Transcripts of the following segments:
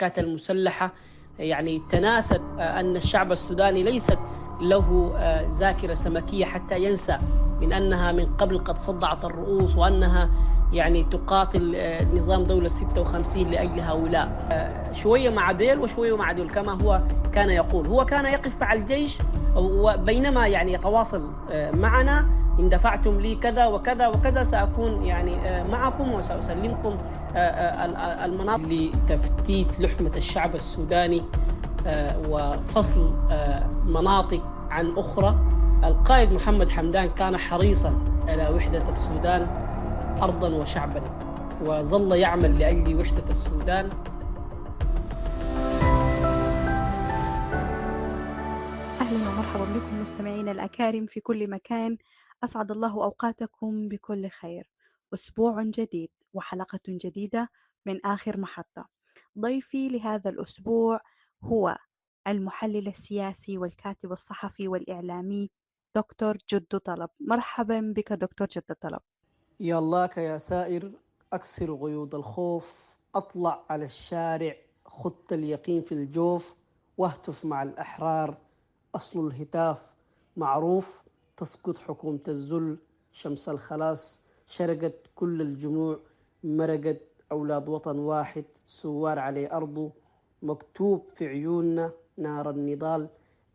الحركات المسلحة يعني تناست أن الشعب السوداني ليست له ذاكرة سمكية حتى ينسى من أنها من قبل قد صدعت الرؤوس، وأنها يعني تقاتل نظام دولة 56 لأجل هؤلاء. شوية مع ديل وشوية مع دول، كما هو كان يقول. هو كان يقف مع الجيش، وبينما يعني يتواصل معنا: إن دفعتم لي كذا وكذا وكذا سأكون يعني معكم وسأسلمكم المناطق. لتفتيت لحمة الشعب السوداني وفصل مناطق عن أخرى. القائد محمد حمدان كان حريصا على وحدة السودان أرضا وشعبا، وظل يعمل لأجل وحدة السودان. أهلا ومرحبا بكم مستمعينا الأكارم في كل مكان. أسعد الله أوقاتكم بكل خير. أسبوع جديد وحلقة جديدة من آخر محطة. ضيفي لهذا الأسبوع هو المحلل السياسي والكاتب الصحفي والإعلامي دكتور جدو طلب. مرحبا بك دكتور جدو طلب. يا الله يا سائر، أكسر قيود الخوف، أطلع على الشارع، خط اليقين في الجوف، واهتف مع الأحرار. أصل الهتاف معروف، تسقط حكومة الذل، شمس الخلاص شرقت كل الجموع، مرقت أولاد وطن واحد سوار على أرضه، مكتوب في عيوننا نار النضال،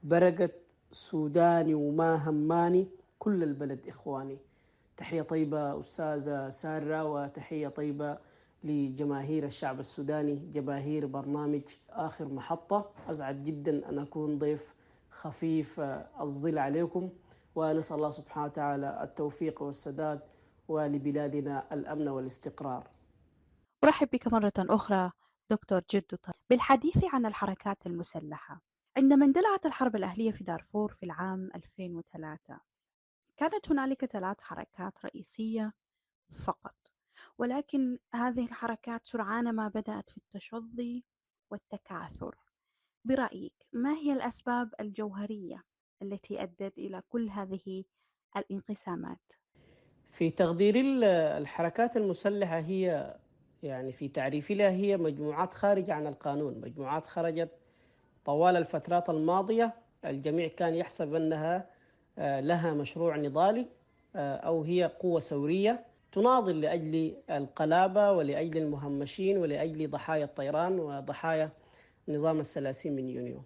برقت سوداني وما هماني، كل البلد إخواني. تحية طيبة أستاذة سارة، وتحية طيبة لجماهير الشعب السوداني، جماهير برنامج آخر محطة. أسعد جدا أن أكون ضيف خفيف الظل عليكم، ونسأل الله سبحانه وتعالى التوفيق والسداد، ولبلادنا الأمن والاستقرار. أرحب بك مرة أخرى دكتور جدو طلب بالحديث عن الحركات المسلحة. عندما اندلعت الحرب الأهلية في دارفور في العام 2003 كانت هنالك 3 حركات رئيسية فقط، ولكن هذه الحركات سرعان ما بدأت في التشظي والتكاثر. برأيك ما هي الأسباب الجوهرية التي أدت إلى كل هذه الانقسامات؟ في تقدير الحركات المسلحة هي يعني في تعريف لها هي مجموعات خارجة عن القانون، مجموعات خرجت طوال الفترات الماضية. الجميع كان يحسب أنها لها مشروع نضالي، أو هي قوة ثورية تناضل لأجل القلابة ولأجل المهمشين ولأجل ضحايا الطيران وضحايا نظام الثلاثين من يونيو.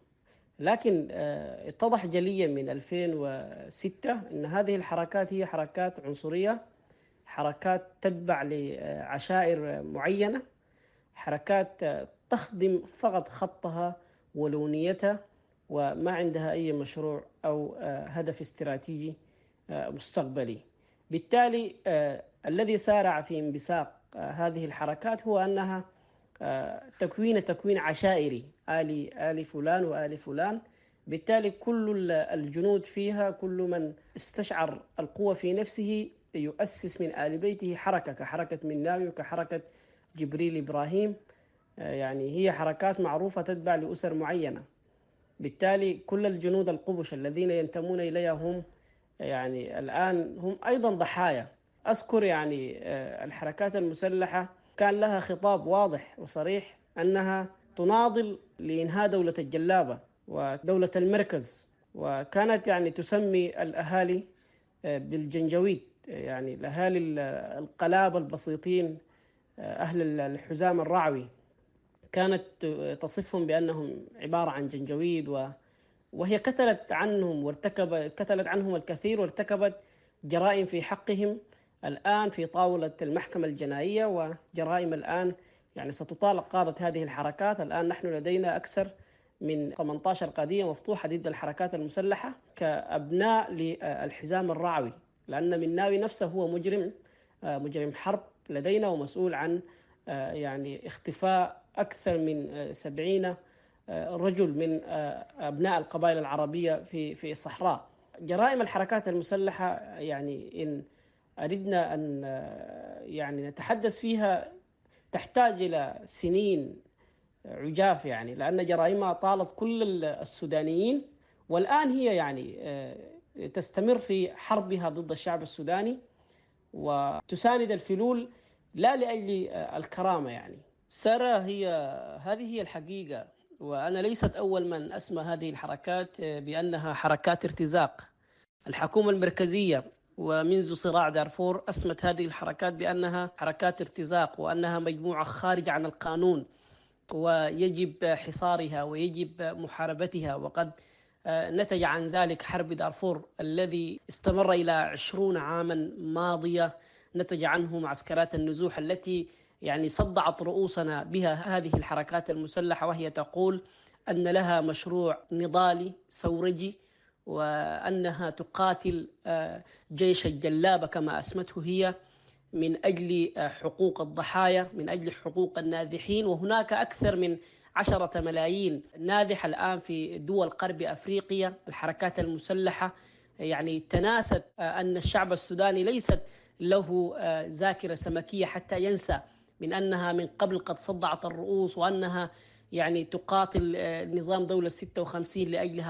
لكن اتضح جليا من 2006 أن هذه الحركات هي حركات عنصرية، حركات تتبع لعشائر معينة، حركات تخدم فقط خطها ولونيتها، وما عندها أي مشروع أو هدف استراتيجي مستقبلي. بالتالي الذي سارع في انبثاق هذه الحركات هو أنها تكوين عشائري، آل فلان وآل فلان. بالتالي كل الجنود فيها، كل من استشعر القوة في نفسه يؤسس من آل بيته حركة، كحركة مناوي وكحركة جبريل إبراهيم. يعني هي حركات معروفة تتبع لأسر معينة. بالتالي كل الجنود القبش الذين ينتمون إليها هم يعني الآن هم أيضا ضحايا. أذكر يعني الحركات المسلحة كان لها خطاب واضح وصريح أنها تناضل لإنهاء دولة الجلابة ودولة المركز، وكانت يعني تسمي الأهالي بالجنجويد، يعني الأهالي القلابة البسيطين، أهل الحزام الرعوي، كانت تصفهم بأنهم عبارة عن جنجويد، وهي قتلت عنهم الكثير، وارتكبت جرائم في حقهم الآن في طاولة المحكمة الجنائية، وجرائم الآن يعني ستطالق قادة هذه الحركات. الآن نحن لدينا أكثر من 18 قضية مفتوحة ضد الحركات المسلحة كأبناء للحزام الرعوي، لأن مناوي نفسه هو مجرم حرب لدينا، ومسؤول عن يعني اختفاء أكثر من 70 رجل من أبناء القبائل العربية في الصحراء. جرائم الحركات المسلحة يعني إن أردنا أن يعني نتحدث فيها تحتاج إلى سنين عجاف، يعني لأن جرائمها طالت كل السودانيين، والآن هي يعني تستمر في حربها ضد الشعب السوداني، وتساند الفلول لا لأجل الكرامة يعني، سارة، هذه هي الحقيقة. وأنا ليست أول من أسمى هذه الحركات بأنها حركات ارتزاق. الحكومة المركزية ومنذ صراع دارفور أسمت هذه الحركات بأنها حركات ارتزاق، وأنها مجموعة خارجة عن القانون، ويجب حصارها ويجب محاربتها. وقد نتج عن ذلك حرب دارفور الذي استمر إلى 20 عاما ماضية. نتج عنه معسكرات النزوح التي يعني صدعت رؤوسنا بها هذه الحركات المسلحة، وهي تقول أن لها مشروع نضالي ثورجي، وأنها تقاتل جيش الجلابة كما أسمته هي، من أجل حقوق الضحايا، من أجل حقوق النازحين. وهناك أكثر من 10 ملايين نازح الآن في دول غرب أفريقيا. الحركات المسلحة يعني تناست أن الشعب السوداني ليست له ذاكرة سمكية حتى ينسى من أنها من قبل قد صدعت الرؤوس، وأنها يعني تقاتل نظام دولة 56 لأجل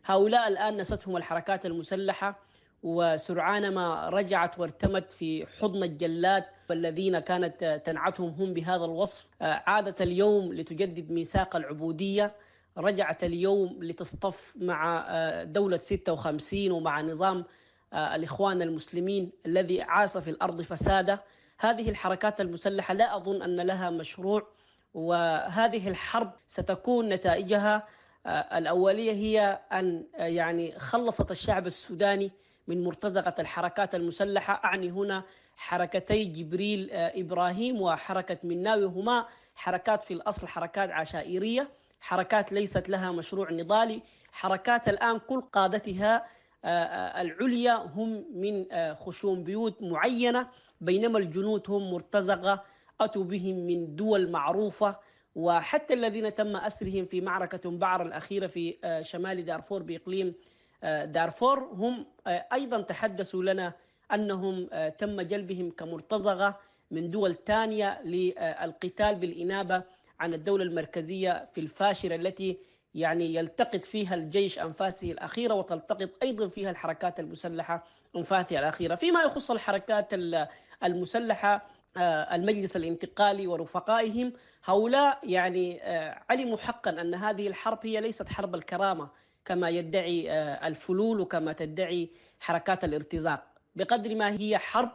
هؤلاء الآن نستهم الحركات المسلحة، وسرعان ما رجعت وارتمت في حضن الجلاد والذين كانت تنعتهم هم بهذا الوصف. عادت اليوم لتجدد ميثاق العبودية، رجعت اليوم لتصطف مع دولة 56 ومع نظام الإخوان المسلمين الذي عاص في الأرض فسادا. هذه الحركات المسلحة لا أظن أن لها مشروع، وهذه الحرب ستكون نتائجها الأولية هي أن يعني خلصت الشعب السوداني من مرتزقة الحركات المسلحة. أعني هنا حركتي جبريل إبراهيم وحركة مناوي، هما حركات في الأصل حركات عشائرية، حركات ليست لها مشروع نضالي. حركات الآن كل قادتها العليا هم من خشوم بيوت معينة، بينما الجنود هم مرتزقة أتوا بهم من دول معروفة. وحتى الذين تم أسرهم في معركة بعر الأخيرة في شمال دارفور بإقليم دارفور هم أيضا تحدثوا لنا أنهم تم جلبهم كمرتزقة من دول تانية للقتال بالإنابة عن الدولة المركزية في الفاشرة التي يعني يلتقط فيها الجيش أنفاسه الأخيرة، وتلتقط أيضا فيها الحركات المسلحة أنفاسها الأخيرة. فيما يخص الحركات المسلحة، المجلس الانتقالي ورفقائهم، هؤلاء يعني علموا حقا أن هذه الحرب هي ليست حرب الكرامة كما يدعي الفلول وكما تدعي حركات الارتزاق، بقدر ما هي حرب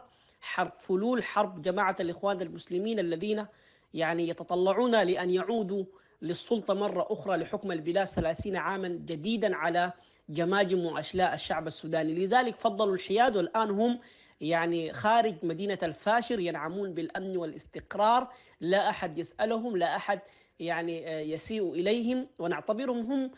فلول، حرب جماعة الإخوان المسلمين الذين يعني يتطلعون لأن يعودوا للسلطة مرة أخرى لحكم البلاد 30 عاما جديدا على جماجم وأشلاء الشعب السوداني. لذلك فضلوا الحياد، والآن هم يعني خارج مدينة الفاشر ينعمون بالأمن والاستقرار، لا أحد يسألهم، لا أحد يعني يسيء إليهم، ونعتبرهم هم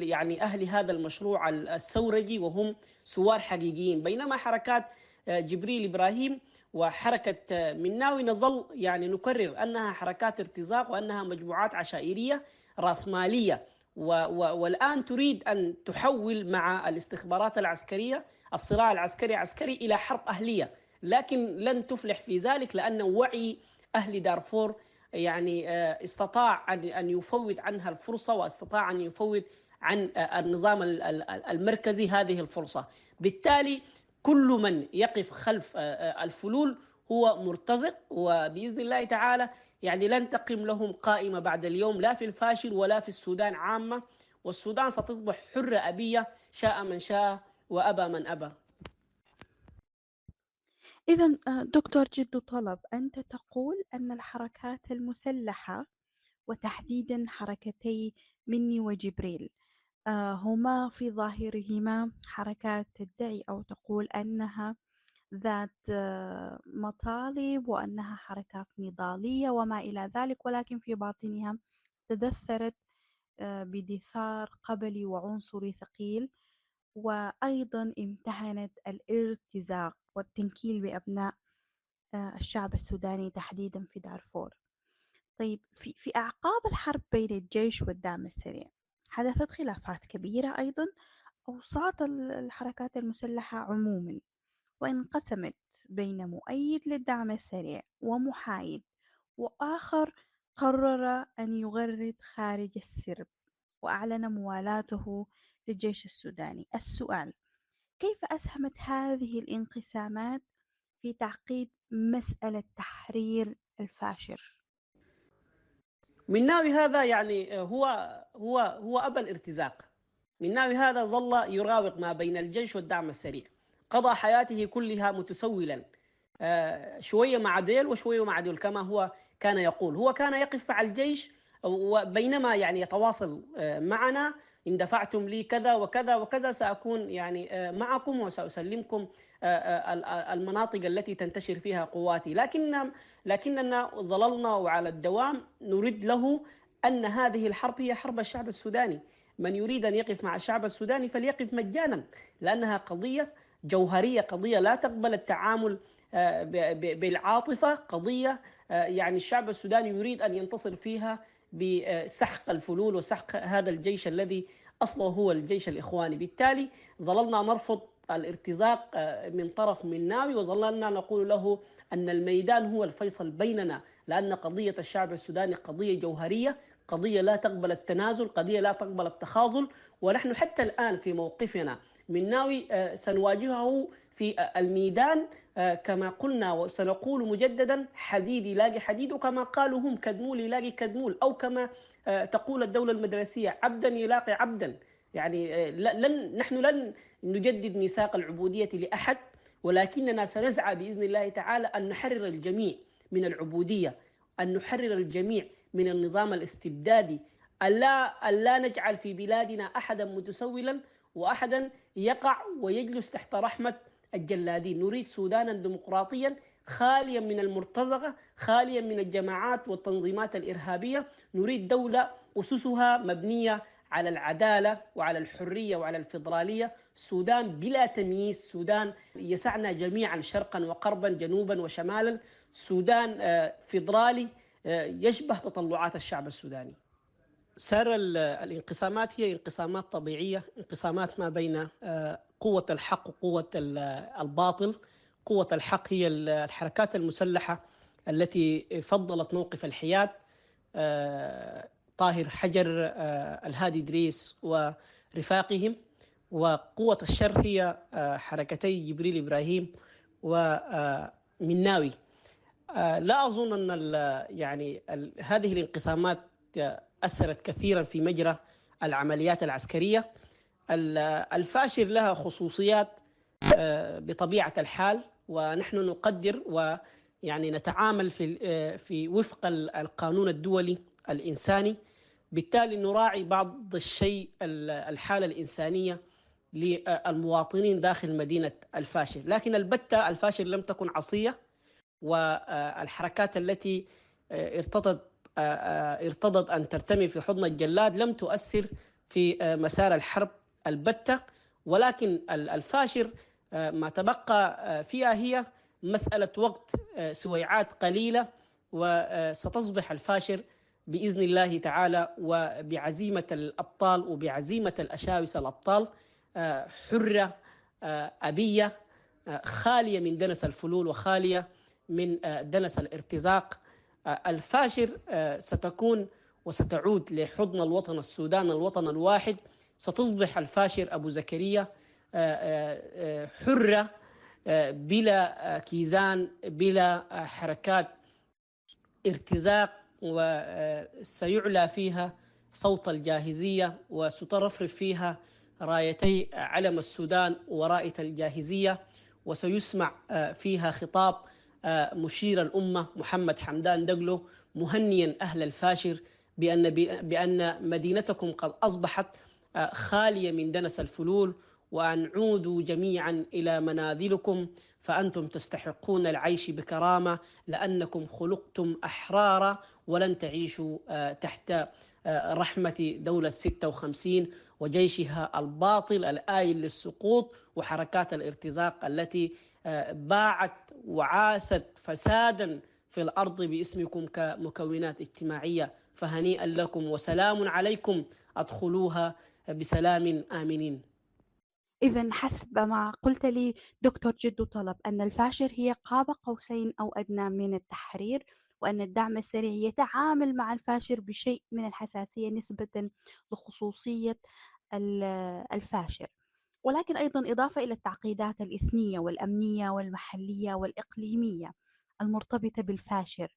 يعني أهل هذا المشروع الثورجي، وهم ثوار حقيقيين. بينما حركات جبريل إبراهيم وحركة مناوي نظل يعني نكرر أنها حركات ارتزاق، وأنها مجموعات عشائرية رأسمالية، والآن تريد أن تحول مع الاستخبارات العسكرية الصراع العسكري عسكري إلى حرب أهلية، لكن لن تفلح في ذلك، لأن وعي أهل دارفور يعني استطاع أن يفوت عنها الفرصة، واستطاع أن يفوت عن النظام المركزي هذه الفرصة. بالتالي كل من يقف خلف الفلول هو مرتزق، وبإذن الله تعالى يعني لن تقم لهم قائمة بعد اليوم، لا في الفاشل ولا في السودان عامة، والسودان ستصبح حرة أبية شاء من شاء وأبى من أبى. إذا دكتور جدو طلب، أنت تقول أن الحركات المسلحة وتحديدا حركتي مني وجبريل هما في ظاهرهما حركات تدعي أو تقول أنها ذات مطالب وأنها حركات نضالية وما إلى ذلك، ولكن في باطنها تدثرت بدثار قبلي وعنصري ثقيل، وأيضا امتهنت الارتزاق والتنكيل بأبناء الشعب السوداني تحديدا في دارفور. طيب في أعقاب الحرب بين الجيش والدعم السريع حدثت خلافات كبيرة أيضا أوساط الحركات المسلحة عموما، وانقسمت بين مؤيد للدعم السريع ومحايد، وآخر قرر أن يغرد خارج السرب وأعلن موالاته للجيش السوداني. السؤال: كيف أسهمت هذه الانقسامات في تعقيد مسألة تحرير الفاشر؟ مناوي هذا يعني هو أبى الارتزاق. مناوي هذا ظل يراوغ ما بين الجيش والدعم السريع، قضى حياته كلها متسولا، شوية مع ديل وشوية مع ديل كما هو كان يقول. هو كان يقف مع الجيش، وبينما يعني يتواصل معنا: إن دفعتم لي كذا وكذا وكذا سأكون يعني معكم وسأسلمكم المناطق التي تنتشر فيها قواتي. لكننا ظللنا وعلى الدوام نريد له أن هذه الحرب هي حرب الشعب السوداني. من يريد أن يقف مع الشعب السوداني فليقف مجانا، لأنها قضية جوهرية، قضية لا تقبل التعامل بالعاطفة، قضية يعني الشعب السوداني يريد أن ينتصر فيها بسحق الفلول وسحق هذا الجيش الذي أصله هو الجيش الإخواني. بالتالي ظللنا نرفض الارتزاق من طرف مناوي، وظللنا نقول له أن الميدان هو الفيصل بيننا، لأن قضية الشعب السوداني قضية جوهرية، قضية لا تقبل التنازل، قضية لا تقبل التخاذل. ونحن حتى الآن في موقفنا مناوي سنواجهه في الميدان كما قلنا وسنقول مجددا: حديد يلاقي حديد، وكما قالوا هم: كدمول يلاقي كدمول، أو كما تقول الدولة المدرسية: عبدا يلاقي عبدا. يعني نحن لن نجدد ميثاق العبودية لأحد، ولكننا سنسعى بإذن الله تعالى أن نحرر الجميع من العبودية، أن نحرر الجميع من النظام الاستبدادي، ألا نجعل في بلادنا أحدا متسولا وأحدا يقع ويجلس تحت رحمة الجلادين. نريد سودانا ديمقراطيا خاليا من المرتزقة، خاليا من الجماعات والتنظيمات الإرهابية. نريد دولة أسسها مبنية على العدالة وعلى الحرية وعلى الفيدرالية. سودان بلا تمييز، سودان يسعنا جميعا شرقا وغربا جنوبا وشمالا. سودان فيدرالي يشبه تطلعات الشعب السوداني. سار الانقسامات هي انقسامات طبيعية، انقسامات ما بين قوة الحق وقوة الباطل. قوة الحق هي الحركات المسلحة التي فضلت موقف الحياد، طاهر حجر، الهادي إدريس ورفاقهم. وقوة الشر هي حركتي جبريل إبراهيم ومناوي. لا أظن أن هذه الانقسامات أثرت كثيرا في مجرى العمليات العسكرية. الفاشر لها خصوصيات بطبيعة الحال، ونحن نقدر ويعني نتعامل في وفق القانون الدولي الإنساني. بالتالي نراعي بعض الشيء الحالة الإنسانية للمواطنين داخل مدينة الفاشر. لكن البتة الفاشر لم تكن عصية، والحركات التي ارتضت أن ترتمي في حضن الجلاد لم تؤثر في مسار الحرب البتة. ولكن الفاشر ما تبقى فيها هي مسألة وقت، سويعات قليلة، وستصبح الفاشر بإذن الله تعالى وبعزيمة الأبطال وبعزيمة الأشاوس الأبطال حرة، أبية، خالية من دنس الفلول وخالية من دنس الارتزاق. الفاشر ستكون وستعود لحضن الوطن السودان، الوطن الواحد. ستصبح الفاشر أبو زكريا حرة، بلا كيزان، بلا حركات ارتزاق، وسيعلى فيها صوت الجاهزية، وسترفرف فيها رايتي علم السودان وراية الجاهزية، وسيسمع فيها خطاب مشير الأمة محمد حمدان دقلو مهنيا أهل الفاشر بأن مدينتكم قد أصبحت خالية من دنس الفلول، وأن عودوا جميعا إلى منازلكم، فأنتم تستحقون العيش بكرامة، لأنكم خلقتم أحرارا ولن تعيشوا تحت رحمة دولة 56 وجيشها الباطل الآيل للسقوط، وحركات الارتزاق التي باعت وعاست فسادا في الأرض باسمكم كمكونات اجتماعية. فهنيئا لكم وسلام عليكم، أدخلوها بسلام آمنين. إذا حسب ما قلت لي دكتور جدو طلب أن الفاشر هي قاب قوسين أو أدنى من التحرير، وأن الدعم السريع يتعامل مع الفاشر بشيء من الحساسية نسبة لخصوصية الفاشر، ولكن أيضا إضافة إلى التعقيدات الإثنية والأمنية والمحلية والإقليمية المرتبطة بالفاشر.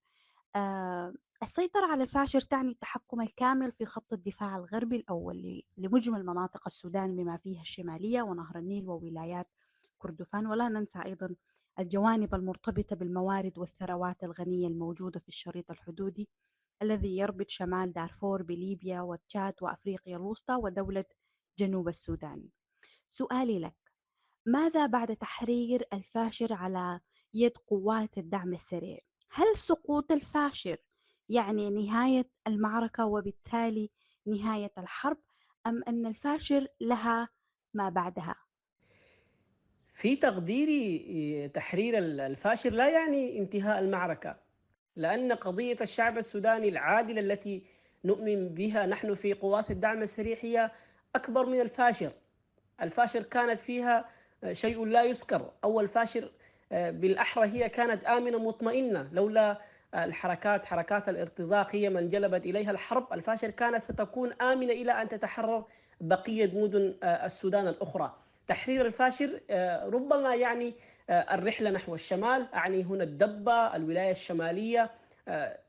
آه، السيطرة على الفاشر تعني التحكم الكامل في خط الدفاع الغربي الأول لمجمل مناطق السودان بما فيها الشمالية ونهر النيل وولايات كردفان، ولا ننسى أيضا الجوانب المرتبطة بالموارد والثروات الغنية الموجودة في الشريط الحدودي الذي يربط شمال دارفور بليبيا وتشاد وأفريقيا الوسطى ودولة جنوب السودان. سؤالي لك: ماذا بعد تحرير الفاشر على يد قوات الدعم السريع؟ هل سقوط الفاشر يعني نهاية المعركة وبالتالي نهاية الحرب، أم أن الفاشر لها ما بعدها؟ في تقديري تحرير الفاشر لا يعني انتهاء المعركة، لأن قضية الشعب السوداني العادلة التي نؤمن بها نحن في قوات الدعم السريع هي أكبر من الفاشر. الفاشر كانت فيها شيء لا يذكر. أول فاشر بالأحرى هي كانت آمنة مطمئنة، لولا حركات الارتزاق هي من جلبت إليها الحرب. الفاشر كانت ستكون آمنة إلى أن تتحرر بقية مدن السودان الأخرى. تحرير الفاشر ربما يعني الرحلة نحو الشمال، أعني هنا الدبة، الولاية الشمالية، آه،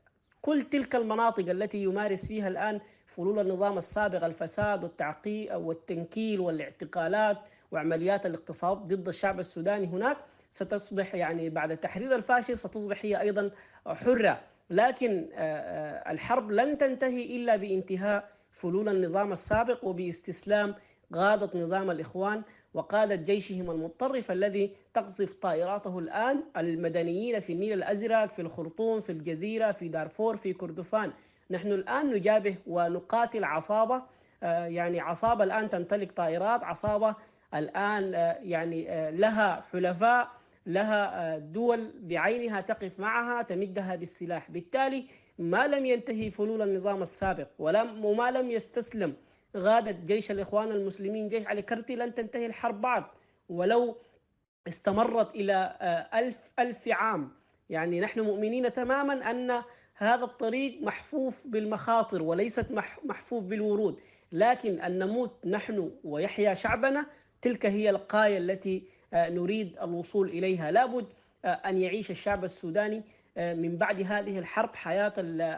كل تلك المناطق التي يمارس فيها الآن فلول النظام السابق الفساد والتعقيد والتنكيل والاعتقالات وعمليات الاغتصاب ضد الشعب السوداني هناك، ستصبح يعني بعد تحرير الفاشل ستصبح هي أيضا حرة. لكن الحرب لن تنتهي إلا بانتهاء فلول النظام السابق وباستسلام قادة نظام الإخوان وقادة جيشهم المتطرف الذي تقصف طائراته الآن المدنيين في النيل الأزرق، في الخرطوم، في الجزيرة، في دارفور، في كردفان. نحن الآن نجابه ونقاتل عصابة، يعني عصابة الآن تمتلك طائرات، عصابة الآن يعني لها حلفاء، لها دول بعينها تقف معها تمدها بالسلاح. بالتالي ما لم ينتهي فلول النظام السابق وما لم يستسلم غادة جيش الإخوان المسلمين، جيش علي كرتي، لن تنتهي الحرب بعد، ولو استمرت إلى ألف عام. يعني نحن مؤمنين تماما أن هذا الطريق محفوف بالمخاطر وليست محفوف بالورود، لكن أن نموت نحن ويحيا شعبنا تلك هي الغاية التي نريد الوصول إليها. لابد أن يعيش الشعب السوداني من بعد هذه الحرب حياة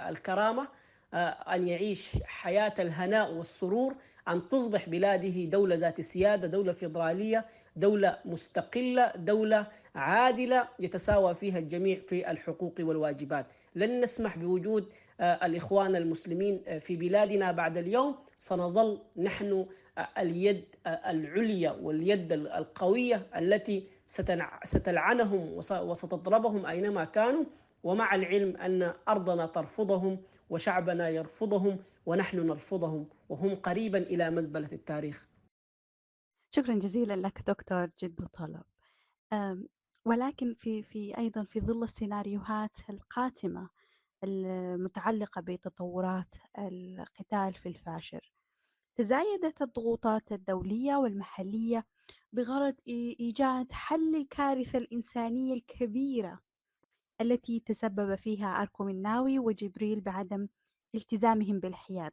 الكرامة، أن يعيش حياة الهناء والسرور، أن تصبح بلاده دولة ذات سيادة، دولة فيدرالية، دولة مستقلة، دولة عادلة يتساوى فيها الجميع في الحقوق والواجبات. لن نسمح بوجود الإخوان المسلمين في بلادنا بعد اليوم. سنظل نحن اليد العليا واليد القوية التي ستلعنهم وستضربهم أينما كانوا، ومع العلم أن أرضنا ترفضهم وشعبنا يرفضهم ونحن نرفضهم، وهم قريبا إلى مزبلة التاريخ. شكرا جزيلا لك دكتور جدو طلب. أم، ولكن أيضا في ظل السيناريوهات القاتمة المتعلقة بتطورات القتال في الفاشر، تزايدت الضغوطات الدولية والمحلية بغرض إيجاد حل للكارثة الإنسانية الكبيرة التي تسبب فيها أركو الناوي وجبريل بعدم التزامهم بالحياد.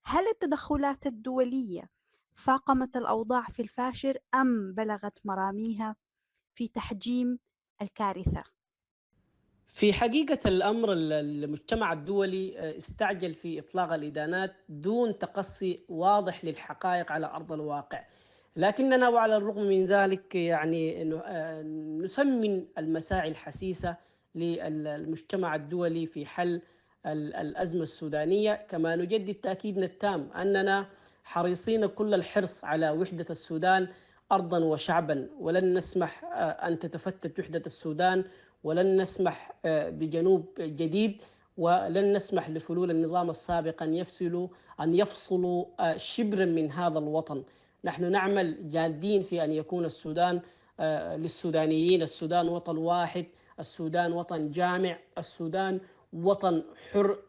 هل التدخلات الدولية فاقمت الأوضاع في الفاشر أم بلغت مراميها في تحجيم الكارثة؟ في حقيقة الأمر المجتمع الدولي استعجل في إطلاق الإدانات دون تقصي واضح للحقائق على أرض الواقع، لكننا وعلى الرغم من ذلك يعني نسمن المساعي الحسيسة للمجتمع الدولي في حل الأزمة السودانية. كما نجدد تأكيدنا التام أننا حريصين كل الحرص على وحدة السودان أرضا وشعبا، ولن نسمح أن تتفتت وحدة السودان، ولن نسمح بجنوب جديد، ولن نسمح لفلول النظام السابق أن يفصلوا شبرا من هذا الوطن. نحن نعمل جادين في أن يكون السودان للسودانيين. السودان وطن واحد، السودان وطن جامع، السودان وطن حر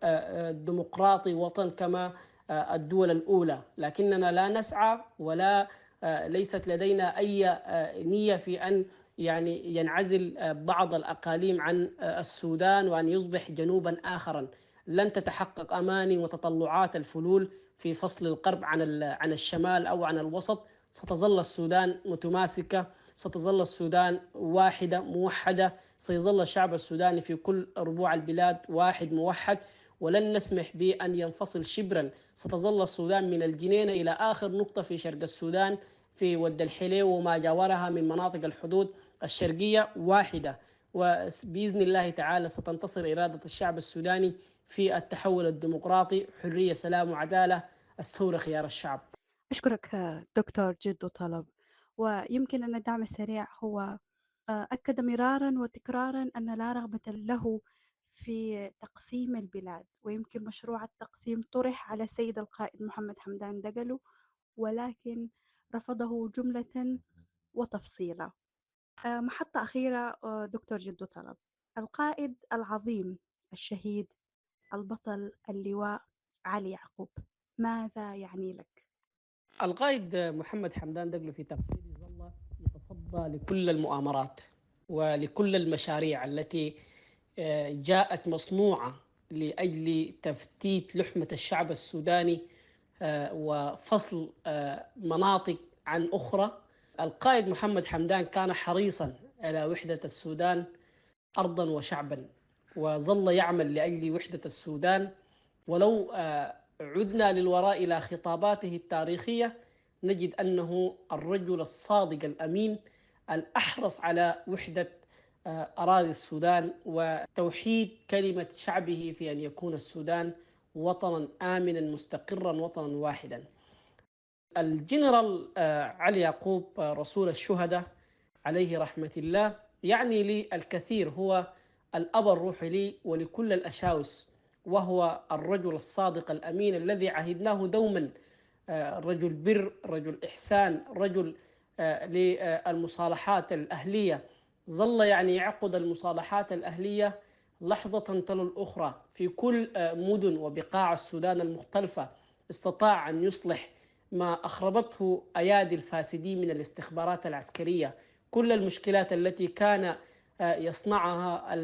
ديمقراطي، وطن كما الدول الأولى. لكننا لا نسعى ولا ليست لدينا أي نية في أن يعني ينعزل بعض الأقاليم عن السودان وأن يصبح جنوبا آخرا. لن تتحقق أماني وتطلعات الفلول في فصل الغرب عن الشمال أو عن الوسط. ستظل السودان متماسكة ستظل السودان واحدة موحدة، سيظل الشعب السوداني في كل ربوع البلاد واحد موحد، ولن نسمح بأن ينفصل شبرا. ستظل السودان من الجنينة إلى آخر نقطة في شرق السودان في ود الحليو وما جاورها من مناطق الحدود الشرقية واحدة. وبإذن الله تعالى ستنتصر إرادة الشعب السوداني في التحول الديمقراطي، حرية سلام وعدالة، الثورة خيار الشعب. أشكرك دكتور جدو طلب. ويمكن أن الدعم السريع هو أكد مرارا وتكرارا أن لا رغبة له في تقسيم البلاد، ويمكن مشروع التقسيم طرح على السيد القائد محمد حمدان دقلو، ولكن رفضه جملة وتفصيلا. محطة أخيرة دكتور جدو طلب، القائد العظيم الشهيد البطل اللواء علي يعقوب، ماذا يعني لك؟ القائد محمد حمدان دقلو في تقريره ظل يتصدى لكل المؤامرات ولكل المشاريع التي جاءت مصنوعة لأجل تفتيت لحمة الشعب السوداني وفصل مناطق عن أخرى. القائد محمد حمدان كان حريصا على وحدة السودان أرضا وشعبا، وظل يعمل لأجل وحدة السودان. ولو عدنا للوراء إلى خطاباته التاريخية نجد أنه الرجل الصادق الأمين الأحرص على وحدة أراضي السودان وتوحيد كلمة شعبه في أن يكون السودان وطنا آمنا مستقرا، وطنا واحدا. الجنرال علي يعقوب رسول الشهداء عليه رحمة الله يعني لي الكثير، هو الأب الروحي لي ولكل الأشاوس، وهو الرجل الصادق الأمين الذي عهدناه دوما رجل بر، رجل إحسان، رجل للمصالحات الأهلية. ظل يعني يعقد المصالحات الأهلية لحظة تلو الأخرى في كل مدن وبقاع السودان المختلفة. استطاع أن يصلح ما أخربته أيادي الفاسدين من الاستخبارات العسكرية. كل المشكلات التي كان يصنعها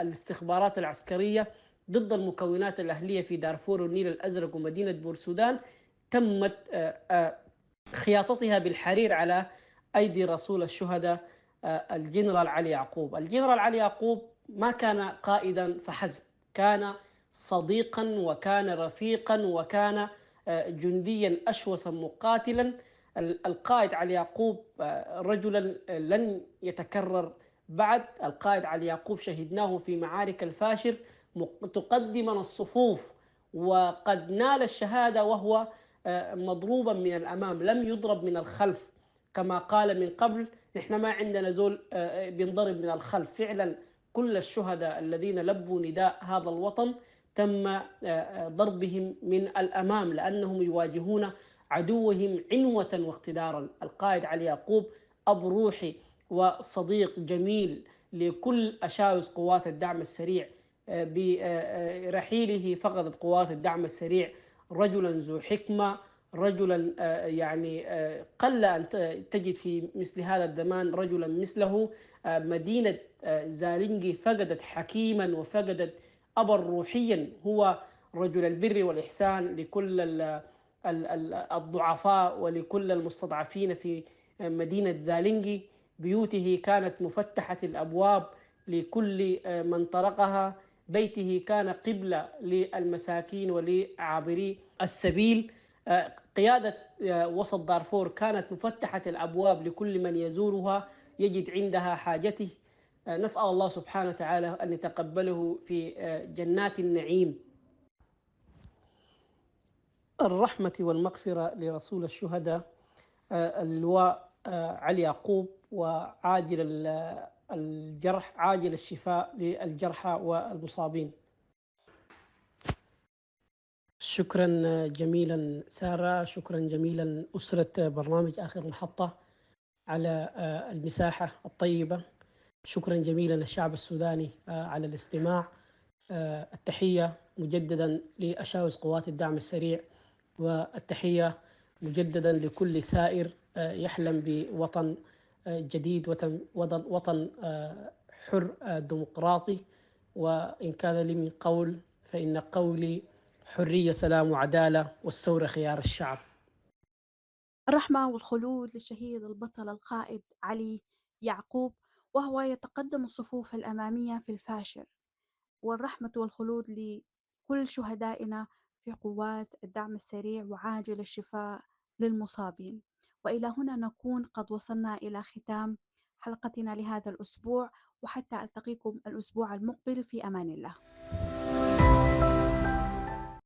الاستخبارات العسكرية ضد المكونات الأهلية في دارفور والنيل الأزرق ومدينة بورسودان تمت خياطتها بالحرير على أيدي رسول الشهداء الجنرال علي يعقوب. الجنرال علي يعقوب ما كان قائدا فحسب، كان صديقا وكان رفيقا وكان جنديا أشوسا مقاتلا. القائد علي يعقوب رجلا لن يتكرر بعد. القائد علي يعقوب شهدناه في معارك الفاشر تقدما الصفوف، وقد نال الشهادة وهو مضروبا من الأمام، لم يضرب من الخلف كما قال من قبل. نحن ما عندنا زول بينضرب من الخلف. فعلا كل الشهداء الذين لبوا نداء هذا الوطن تم ضربهم من الأمام لأنهم يواجهون عدوهم عنوة واقتدارا. القائد علي يعقوب أب روحي وصديق جميل لكل أشاوس قوات الدعم السريع. برحيله فقدت قوات الدعم السريع رجلا ذو حكمة، رجلا يعني قل أن تجد في مثل هذا الزمان رجلا مثله. مدينة زالنجي فقدت حكيما وفقدت أبا روحيا، هو رجل البر والإحسان لكل الضعفاء ولكل المستضعفين في مدينة زالنجي. بيوته كانت مفتحة الأبواب لكل من طرقها. بيته كان قبلة للمساكين ولعابري السبيل. قيادة وسط دارفور كانت مفتحة الأبواب لكل من يزورها يجد عندها حاجته. نسأل الله سبحانه وتعالى أن يتقبله في جنات النعيم. الرحمة والمغفرة لرسول الشهداء اللواء علي يعقوب، وعاجل الجرح عاجل الشفاء للجرحى والمصابين. شكرا جميلا سارة، شكرا جميلا أسرة برنامج آخر محطة على المساحة الطيبة. شكرا جميلا الشعب السوداني على الاستماع. التحية مجددا لأشاوس قوات الدعم السريع، والتحية مجددا لكل سائر يحلم بوطن جديد، وطن حر ديمقراطي. وإن كان لي من قول فإن قولي حرية سلام وعدالة، والثورة خيار الشعب. الرحمة والخلود للشهيد البطل القائد علي يعقوب، وهو يتقدم الصفوف الأمامية في الفاشر. والرحمة والخلود لكل شهدائنا في قوات الدعم السريع، وعاجل الشفاء للمصابين. وإلى هنا نكون قد وصلنا إلى ختام حلقتنا لهذا الأسبوع، وحتى ألتقيكم الأسبوع المقبل في أمان الله.